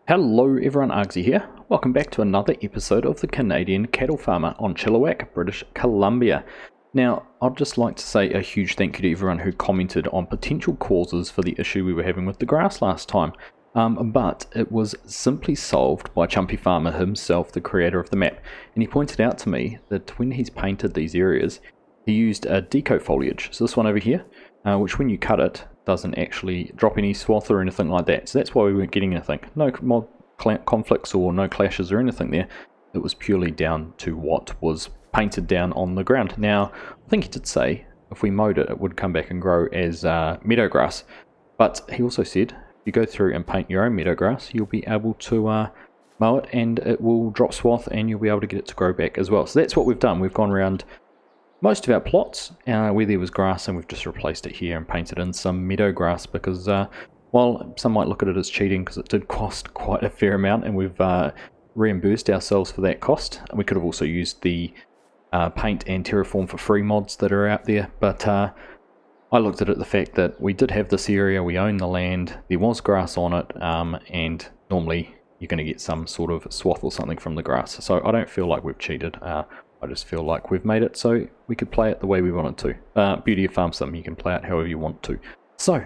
Hello everyone, Argsy here. Welcome back to another episode of the Canadian Cattle Farmer on Chilliwack, British Columbia. Now, I'd just like to say a huge thank you to everyone who commented on potential causes for the issue we were having with the grass last time. But it was simply solved by Chumpy Farmer himself, the creator of the map. And he pointed out to me that when he's painted these areas, he used a deco foliage. So this one over here, which when you cut it, doesn't actually drop any swath or anything like that. So that's why we weren't getting anything. No mod conflicts or no clashes or anything there. It was purely down to what was painted down on the ground. Now, I think he did say if we mowed it, it would come back and grow as meadow grass. But he also said if you go through and paint your own meadow grass, you'll be able to mow it and it will drop swath and you'll be able to get it to grow back as well. So that's what we've done. We've gone around most of our plots where there was grass, and we've just replaced it here and painted in some meadow grass because while some might look at it as cheating because it did cost quite a fair amount and we've reimbursed ourselves for that cost. And we could have also used the paint and terraform for free mods that are out there, but I looked at it the fact that we did have this area, we own the land, there was grass on it, and normally you're going to get some sort of swath or something from the grass. So I don't feel like we've cheated. I just feel like we've made it so we could play it the way we wanted to. Beauty of Farm Sim, you can play it however you want to. So,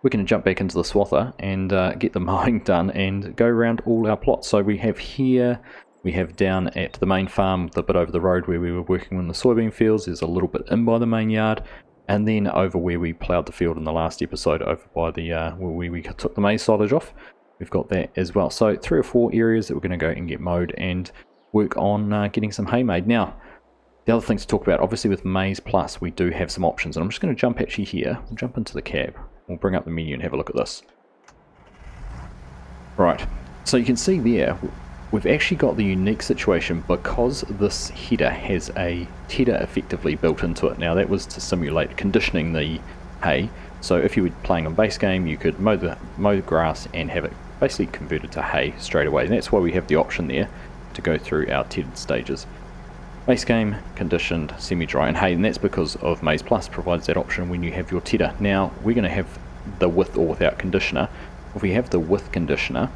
we're going to jump back into the swather and get the mowing done and go around all our plots. So we have here, we have down at the main farm, the bit over the road where we were working in the soybean fields, there's a little bit in by the main yard, and then over where we ploughed the field in the last episode, over by the where we took the maize silage off, we've got that as well. So 3 or 4 areas that we're going to go and get mowed and work on getting some hay made. Now, the other thing to talk about, obviously with Maize Plus, we do have some options, and I'm just going to jump actually here. We'll jump into the cab. We'll bring up the menu and have a look at this. Right, so you can see there, we've actually got the unique situation because this header has a tedder effectively built into it. Now, that was to simulate conditioning the hay. So if you were playing on base game, you could mow the grass and have it basically converted to hay straight away. And that's why we have the option there to go through our tethered stages. Base game, conditioned, semi-dry and hay, and that's because of Maize Plus provides that option when you have your tedder. Now we're going to have the with or without conditioner. If we have the with conditioner,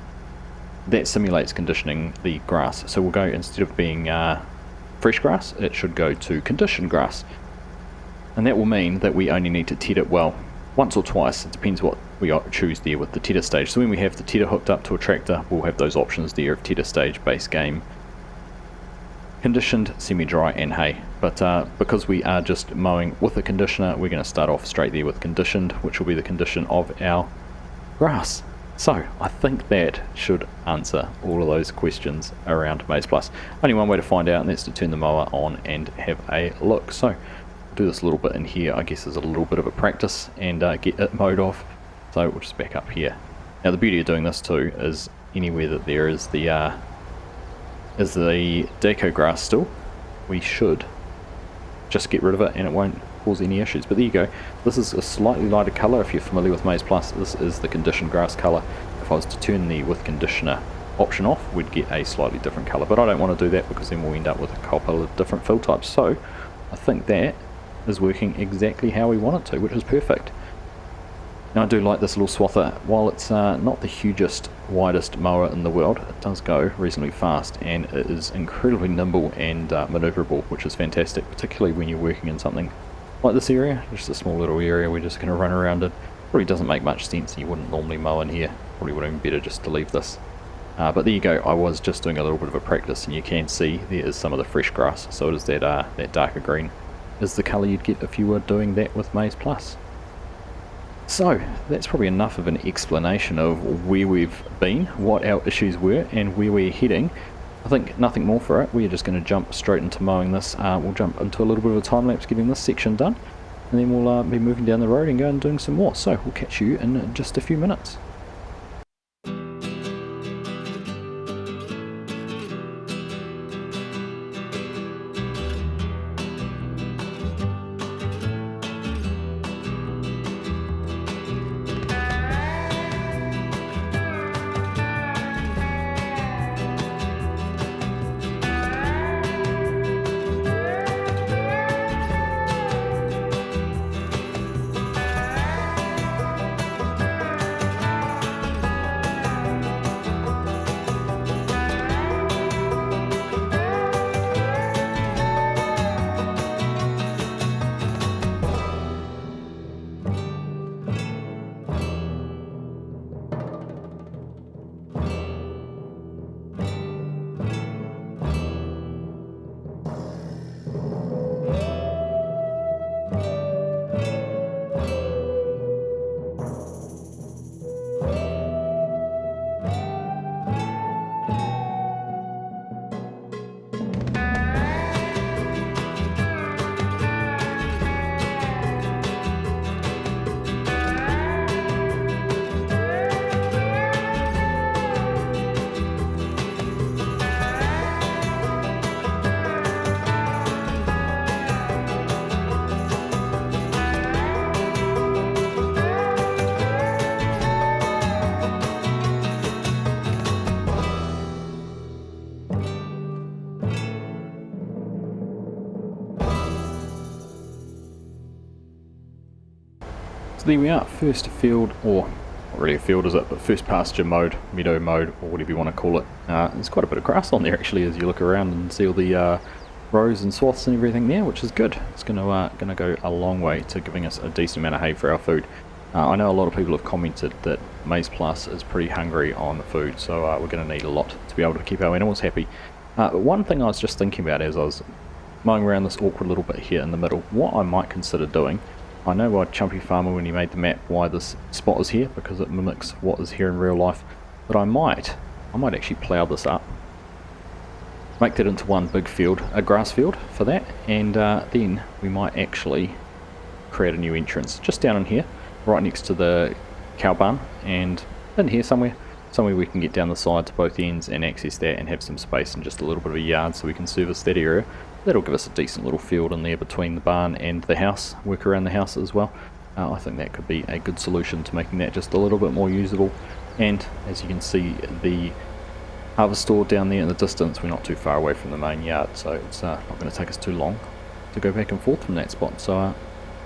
that simulates conditioning the grass. So we'll go, instead of being fresh grass, it should go to conditioned grass. And that will mean that we only need to ted it, well, once or twice. It depends what we choose there with the tedder stage. So when we have the tedder hooked up to a tractor, we'll have those options there of tedder stage, base game, conditioned, semi-dry and hay. But because we are just mowing with a conditioner, we're going to start off straight there with conditioned, which will be the condition of our grass. So I think that should answer all of those questions around Maize Plus. Only one way to find out, and that's to turn the mower on and have a look. So I'll do this a little bit in here, I guess as a little bit of a practice, and get it mowed off. So we'll just back up here. Now the beauty of doing this too is anywhere that there is the deco grass still, we should just get rid of it and it won't cause any issues. But there you go. This is a slightly lighter colour. If you're familiar with Maize Plus, this is the conditioned grass colour. If I was to turn the with conditioner option off, we'd get a slightly different colour. But I don't want to do that because then we'll end up with a couple of different fill types. So I think that is working exactly how we want it to, which is perfect. Now I do like this little swather. While it's not the hugest, widest mower in the world, it does go reasonably fast and it is incredibly nimble and manoeuvrable, which is fantastic, particularly when you're working in something like this area, just a small little area we're just going to run around it. Probably doesn't make much sense, you wouldn't normally mow in here, probably would have been better just to leave this. But there you go, I was just doing a little bit of a practice and you can see there is some of the fresh grass, so it is that darker green is the colour you'd get if you were doing that with Maize Plus. So that's probably enough of an explanation of where we've been, what our issues were and where we're heading. I think nothing more for it. We're just going to jump straight into mowing this. We'll jump into a little bit of a time lapse getting this section done, and then we'll be moving down the road and go and doing some more. So we'll catch you in just a few minutes. So there we are, first field, or not really a field is it, but first pasture mowed, meadow mowed, or whatever you want to call it. There's quite a bit of grass on there actually as you look around and see all the rows and swaths and everything there, which is good. It's gonna go a long way to giving us a decent amount of hay for our food. I know a lot of people have commented that Maize Plus is pretty hungry on the food, so we're going to need a lot to be able to keep our animals happy. But one thing I was just thinking about as I was mowing around this awkward little bit here in the middle, what I might consider doing, I know by Chumpy Farmer when he made the map why this spot is here, because it mimics what is here in real life, but I might actually plough this up, make that into one big field, a grass field for that, and then we might actually create a new entrance just down in here, right next to the cow barn, and in here somewhere we can get down the sides both ends and access that and have some space and just a little bit of a yard so we can service that area. That'll give us a decent little field in there between the barn and the house, work around the house as well. I think that could be a good solution to making that just a little bit more usable. And as you can see, the harvest store down there in the distance, we're not too far away from the main yard, so it's not going to take us too long to go back and forth from that spot. So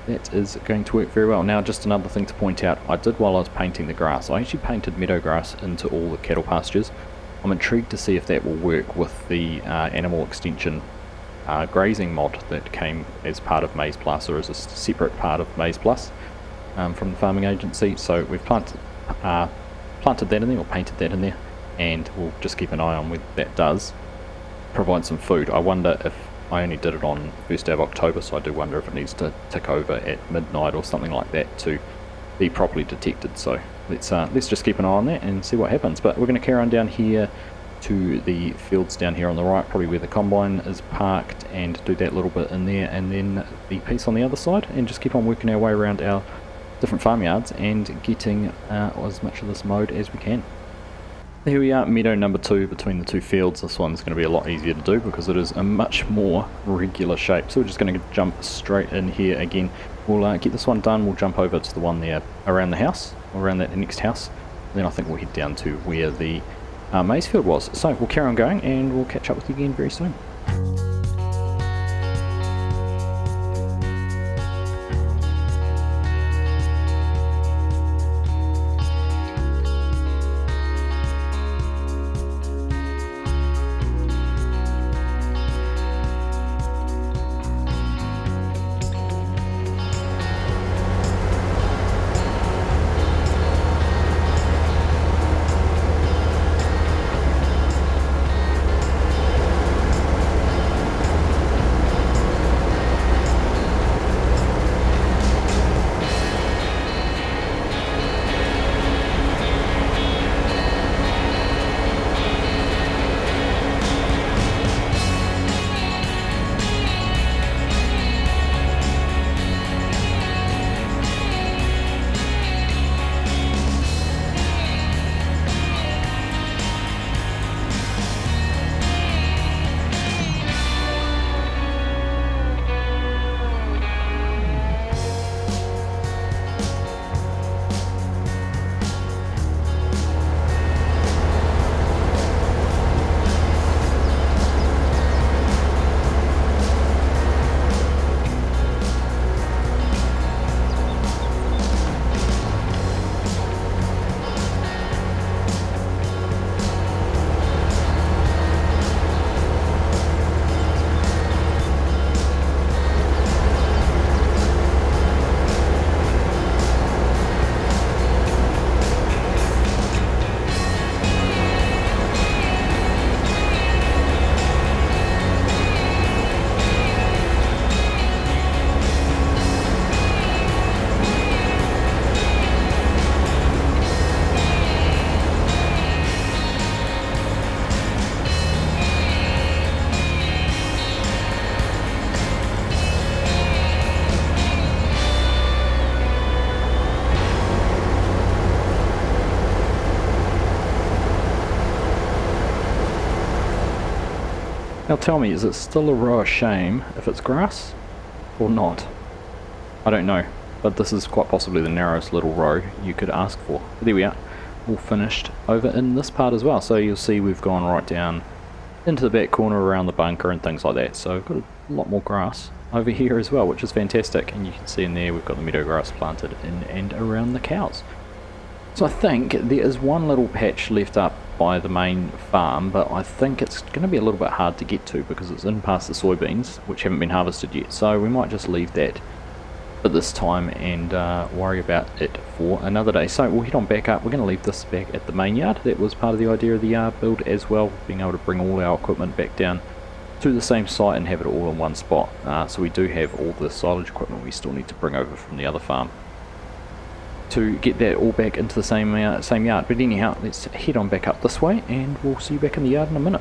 that is going to work very well. Now, just another thing to point out, I did while I was painting the grass, I actually painted meadow grass into all the cattle pastures. I'm intrigued to see if that will work with the animal extension grazing mod that came as part of Maize Plus, or as a separate part of Maize Plus from the farming agency. So we've planted that in there, or painted that in there, and we'll just keep an eye on whether that does provide some food. I wonder if I only did it on 1st day of October, so I do wonder if it needs to tick over at midnight or something like that to be properly detected. So let's just keep an eye on that and see what happens. But we're going to carry on down here to the fields down here on the right, probably where the combine is parked, and do that little bit in there, and then the piece on the other side, and just keep on working our way around our different farmyards and getting as much of this mowed as we can. Here we are, meadow number 2 between the two fields. This one's going to be a lot easier to do because it is a much more regular shape. So we're just going to jump straight in here again. We'll get this one done, we'll jump over to the one there around the house, or around that next house. Then I think we'll head down to where the maize field was. So we'll carry on going and we'll catch up with you again very soon. Now tell me, is it still a row of shame if it's grass or not? I don't know, but this is quite possibly the narrowest little row you could ask for. But there we are, all finished over in this part as well. So you'll see we've gone right down into the back corner around the bunker and things like that. So we've got a a lot more grass over here as well, which is fantastic. And you can see in there we've got the meadow grass planted in and around the cows. So I think there is one little patch left up by the main farm, but I think it's going to be a little bit hard to get to because it's in past the soybeans, which haven't been harvested yet. So we might just leave that for this time and worry about it for another day. So we'll head on back up. We're going to leave this back at the main yard. That was part of the idea of the yard build as well, being able to bring all our equipment back down to the same site and have it all in one spot. So we do have all the silage equipment we still need to bring over from the other farm to get that all back into the same yard. But anyhow, let's head on back up this way and we'll see you back in the yard in a minute.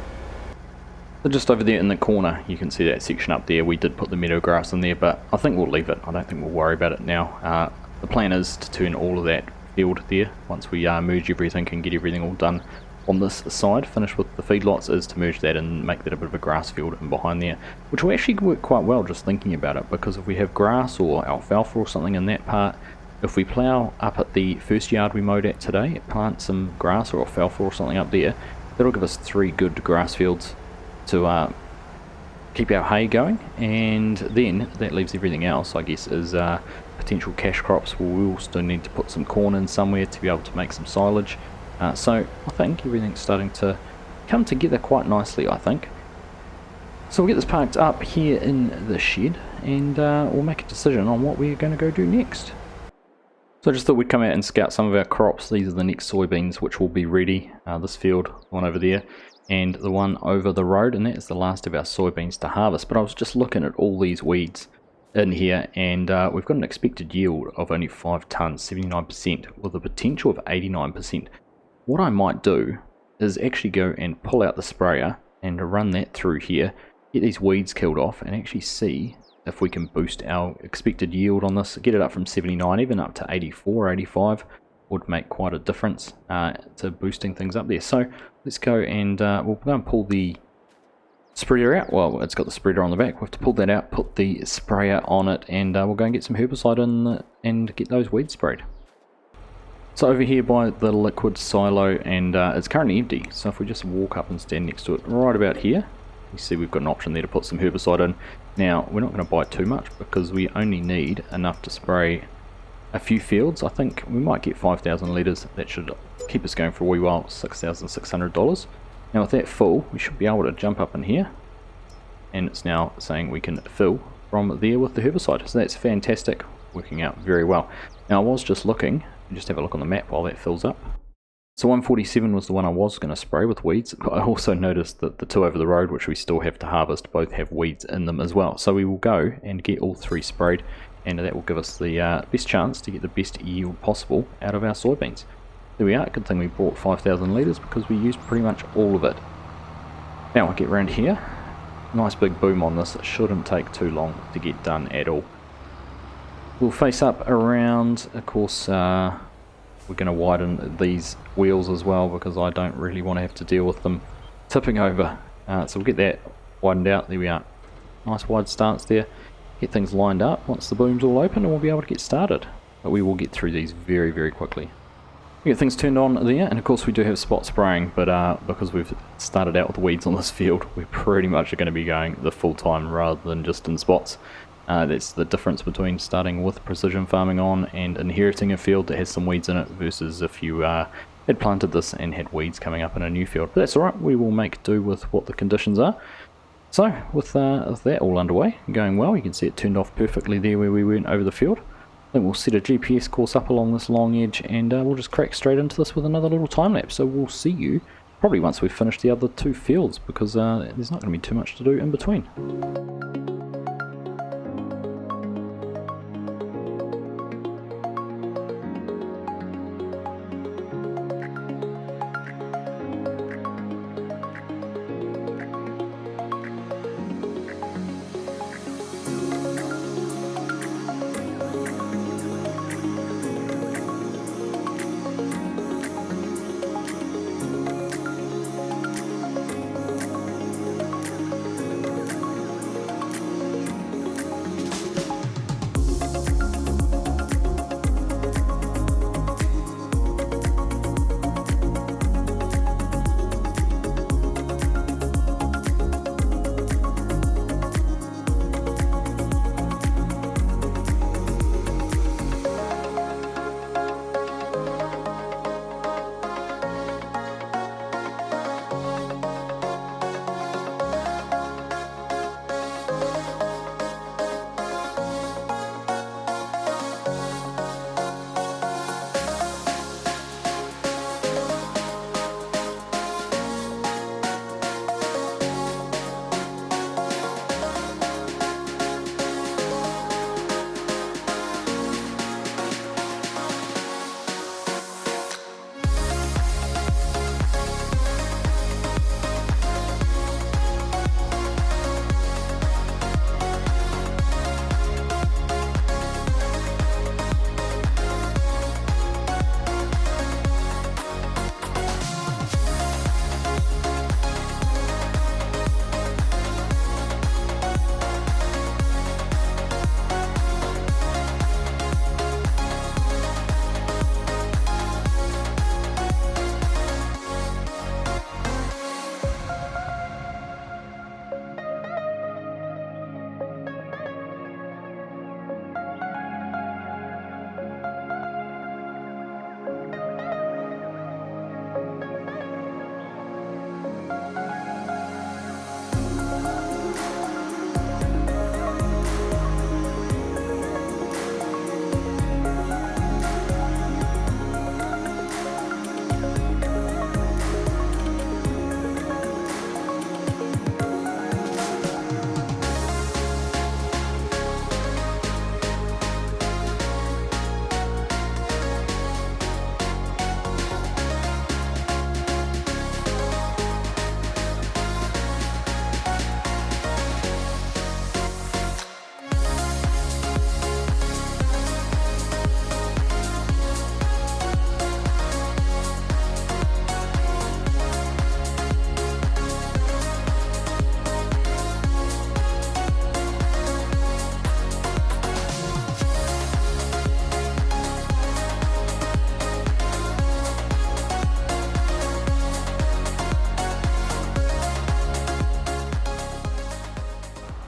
So just over there in the corner you can see that section up there. We did put the meadow grass in there, but I think we'll leave it. I don't think we'll worry about it now. The plan is to turn all of that field there once we merge everything and get everything all done on this side. Finish with the feedlots is to merge that and make that a bit of a grass field in behind there, which will actually work quite well just thinking about it, because if we have grass or alfalfa or something in that part, if we plough up at the first yard we mowed at today, plant some grass or alfalfa or something up there, that'll give us 3 good grass fields to keep our hay going, and then that leaves everything else, I guess, is potential cash crops. We'll still need to put some corn in somewhere to be able to make some silage. So I think everything's starting to come together quite nicely, I think. So we'll get this parked up here in the shed and we'll make a decision on what we're going to go do next. So I just thought we'd come out and scout some of our crops. These are the next soybeans which will be ready. This field, one over there, and the one over the road, and that is the last of our soybeans to harvest. But I was just looking at all these weeds in here, and we've got an expected yield of only 5 tonnes, 79%, with a potential of 89%. What I might do is actually go and pull out the sprayer and run that through here, get these weeds killed off, and actually see if we can boost our expected yield on this, get it up from 79 even up to 84, 85 would make quite a difference to boosting things up there. So let's go and we'll go and pull the spreader out. Well, it's got the spreader on the back. We have to pull that out, put the sprayer on it, and we'll go and get some herbicide in and get those weeds sprayed. So over here by the liquid silo, and it's currently empty, so if we just walk up and stand next to it right about here, you see we've got an option there to put some herbicide in. Now we're not going to buy too much because we only need enough to spray a few fields. I think we might get 5,000 litres. That should keep us going for a wee while. $6,600. Now with that full, we should be able to jump up in here, and it's now saying we can fill from there with the herbicide. So that's fantastic, working out very well. Now I was just looking, just have a look on the map while that fills up. So 147 was the one I was going to spray with weeds, but I also noticed that the 2 over the road, which we still have to harvest, both have weeds in them as well. So we will go and get all 3 sprayed, and that will give us the best chance to get the best yield possible out of our soybeans. There we are. Good thing we bought 5,000 litres because we used pretty much all of it. Now I'll get around here. Nice big boom on this. It shouldn't take too long to get done at all. We'll face up around, of course, we're going to widen these wheels as well because I don't really want to have to deal with them tipping over. So we'll get that widened out. There we are. Nice wide stance there. Get things lined up once the boom's all open and we'll be able to get started. But we will get through these very, very quickly. We get things turned on there, and of course we do have spot spraying, but because we've started out with weeds on this field, we pretty much are going to be going the full time rather than just in spots. That's the difference between starting with precision farming on and inheriting a field that has some weeds in it versus if you had planted this and had weeds coming up in a new field. But that's alright, we will make do with what the conditions are. So with that all underway, going well, you can see it turned off perfectly there where we went over the field. Then we'll set a GPS course up along this long edge, and we'll just crack straight into this with another little time lapse. So we'll see you probably once we've finished the other 2 fields, because there's not going to be too much to do in between.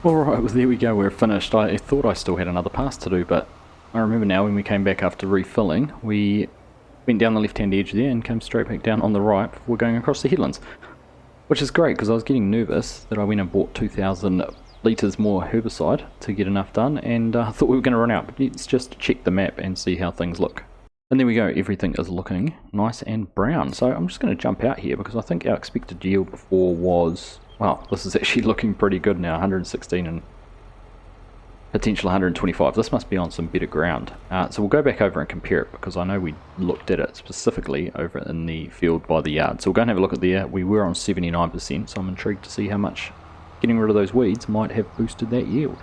Alright, well there we go, we're finished. I thought I still had another pass to do, but I remember now when we came back after refilling, we went down the left-hand edge there and came straight back down on the right before going across the headlands. Which is great, because I was getting nervous that I went and bought 2,000 litres more herbicide to get enough done, and I thought we were going to run out. But let's just check the map and see how things look. And there we go, everything is looking nice and brown. So I'm just going to jump out here, because I think our expected yield before was... Wow, this is actually looking pretty good now, 116 and potential 125. This must be on some better ground. So we'll go back over and compare it, because I know we looked at it specifically over in the field by the yard. So we'll go and have a look at there. We were on 79%, so I'm intrigued to see how much getting rid of those weeds might have boosted that yield.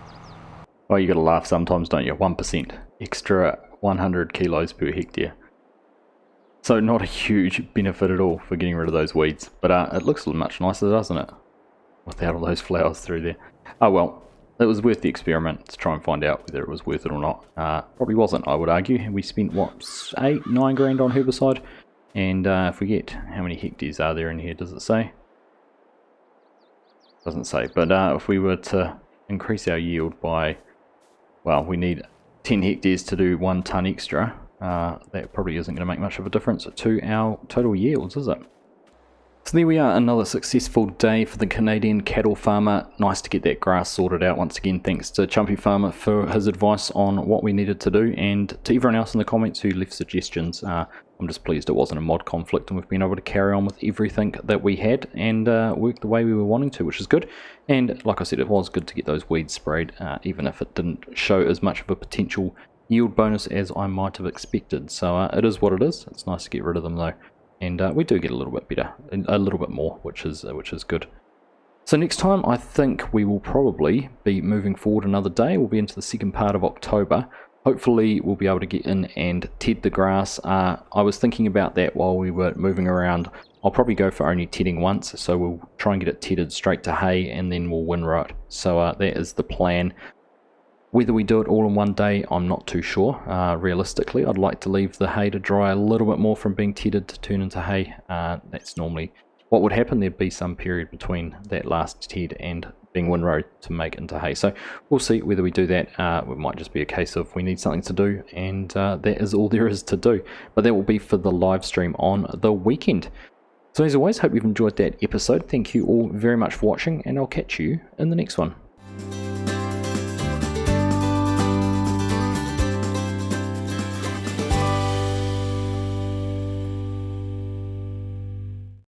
Oh, you gotta laugh sometimes, don't you? 1%. Extra 100 kilos per hectare. So not a huge benefit at all for getting rid of those weeds. But it looks much nicer, doesn't it? Without all those flowers through there. Oh well, it was worth the experiment to try and find out whether it was worth it or not. Probably wasn't, I would argue. We spent, what, 8-9 grand on herbicide? And if we get, how many hectares are there in here, does it say? Doesn't say, but if we were to increase our yield by, well, we need 10 hectares to do 1 tonne extra. That probably isn't going to make much of a difference to our total yields, is it? So there we are, another successful day for the Canadian cattle farmer. Nice to get that grass sorted out once again. Thanks to Chumpy Farmer for his advice on what we needed to do, and to everyone else in the comments who left suggestions. I'm just pleased it wasn't a mod conflict, and we've been able to carry on with everything that we had and work the way we were wanting to, which is good. And like I said, it was good to get those weeds sprayed, even if it didn't show as much of a potential yield bonus as I might have expected. So it is what it is. It's nice to get rid of them though. And we do get a little bit better, a little bit more, which is good. So next time I think we will probably be moving forward another day. We'll be into the second part of October. Hopefully we'll be able to get in and ted the grass. I was thinking about that while we were moving around. I'll probably go for only tedding once, so we'll try and get it tedded straight to hay, and then we'll windrow it. So that is the plan. Whether we do it all in one day, I'm not too sure. Realistically, I'd like to leave the hay to dry a little bit more from being tedded to turn into hay. That's normally what would happen. There'd be some period between that last ted and being windrowed to make it into hay. So we'll see whether we do that. It might just be a case of we need something to do, and that is all there is to do. But that will be for the live stream on the weekend. So as always, hope you've enjoyed that episode. Thank you all very much for watching, and I'll catch you in the next one.